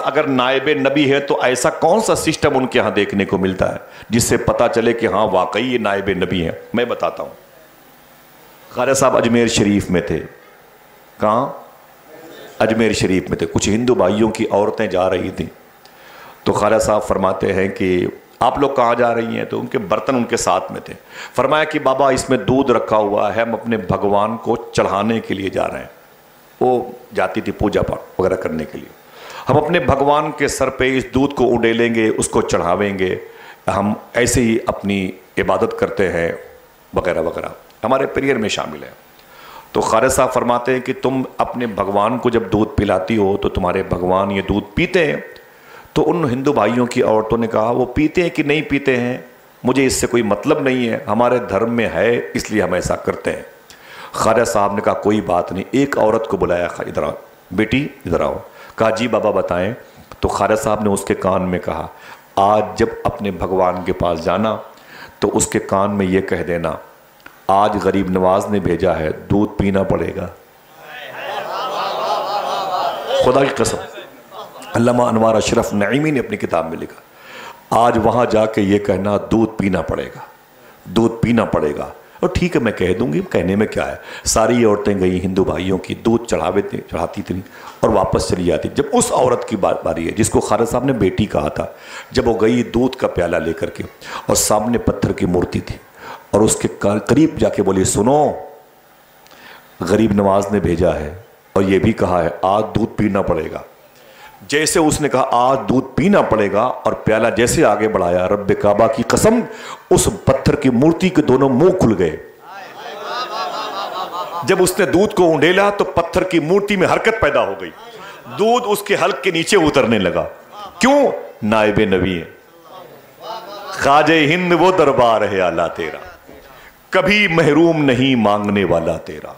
अगर नायब नबी है तो ऐसा कौन सा सिस्टम उनके यहां देखने को मिलता है जिससे पता चले कि हाँ वाकई ये नायब नबी है? मैं बताता हूं। ख्वाजा साहब अजमेर शरीफ में थे। कहां? अजमेर शरीफ में थे। कुछ हिंदू भाइयों की औरतें जा रही थी तो ख्वाजा साहब फरमाते हैं कि आप लोग कहाँ जा रही हैं? तो उनके बर्तन उनके साथ में थे। फरमाया कि बाबा इसमें दूध रखा हुआ है, हम अपने भगवान को चढ़ाने के लिए जा रहे हैं। वो जाती थी पूजा पाठ वगैरह करने के लिए। हम अपने भगवान के सर पे इस दूध को उड़ेलेंगे, उसको चढ़ावेंगे, हम ऐसे ही अपनी इबादत करते हैं वगैरह वगैरह, हमारे पीरियड में शामिल है। तो ख्वाजा साहब फरमाते हैं कि तुम अपने भगवान को जब दूध पिलाती हो तो तुम्हारे भगवान ये दूध पीते हैं? तो उन हिंदू भाइयों की औरतों ने कहा वो पीते हैं कि नहीं पीते हैं मुझे इससे कोई मतलब नहीं है, हमारे धर्म में है इसलिए हम ऐसा करते हैं। ख्वाजा साहब ने कहा कोई बात नहीं। एक औरत को बुलाया, इधर आओ बेटी, इधर आओ। कहा जी बाबा बताएं। तो ख्वाजा साहब ने उसके कान में कहा आज जब अपने भगवान के पास जाना तो उसके कान में ये कह देना आज गरीब नवाज ने भेजा है, दूध पीना पड़ेगा। खुदा की कसम, अल्लामा अनवार अशरफ नईमी ने अपनी किताब में लिखा आज वहां जाके ये कहना दूध पीना पड़ेगा, दूध पीना पड़ेगा। और ठीक है मैं कह दूंगी, कहने में क्या है। सारी औरतें गई हिंदू भाइयों की, दूध चढ़ाती थी और वापस चली जाती। जब उस औरत की बारी है जिसको ख्वाजा साहब ने बेटी कहा था, जब वो गई दूध का प्याला लेकर के और सामने पत्थर की मूर्ति थी और उसके करीब जाके बोली सुनो गरीब नवाज ने भेजा है और ये भी कहा है आज दूध पीना पड़ेगा। जैसे उसने कहा आज दूध पीना पड़ेगा और प्याला जैसे आगे बढ़ाया, रब्बे काबा की कसम उस पत्थर की मूर्ति के दोनों मुंह खुल गए। जब उसने दूध को उंडेला तो पत्थर की मूर्ति में हरकत पैदा हो गई, दूध उसके हल्क के नीचे उतरने लगा। क्यों? नायब नबी है। ख्वाजे हिंद वो दरबार है आला तेरा, कभी महरूम नहीं मांगने वाला तेरा।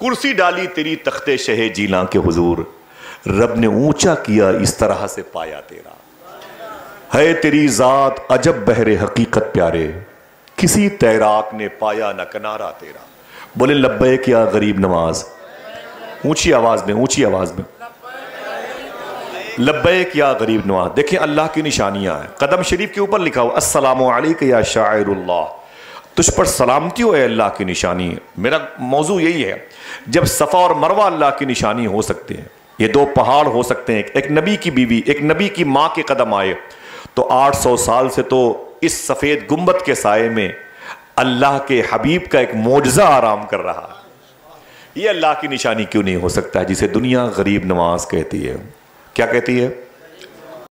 कुर्सी डाली तेरी तख्ते शहे जीला के हुजूर, रब ने ऊंचा किया इस तरह से पाया तेरा। है तेरी जात अजब बहरे हकीकत प्यारे, किसी तैराक ने पाया न किनारा तेरा। बोले लब्बैक या गरीब नवाज, ऊंची आवाज में, ऊंची आवाज में लब्बैक या गरीब नवाज। देखिए अल्लाह की निशानियां हैं। कदम शरीफ के ऊपर लिखा हुआ अस्सलामु अलैका या शाइरुल्लाह, तुझ पर सलामती हो अल्लाह की निशानी। मेरा मौजू यही है, जब सफ़ा और मरवा अल्लाह की निशानी हो सकते हैं, ये दो पहाड़ हो सकते हैं, एक नबी की बीवी एक नबी की माँ के कदम आए, तो 800 साल से तो इस सफ़ेद गुंबद के साए में अल्लाह के हबीब का एक मोजज़ा आराम कर रहा है। ये अल्लाह की निशानी क्यों नहीं हो सकता है जिसे दुनिया गरीब नवाज कहती है? क्या कहती है?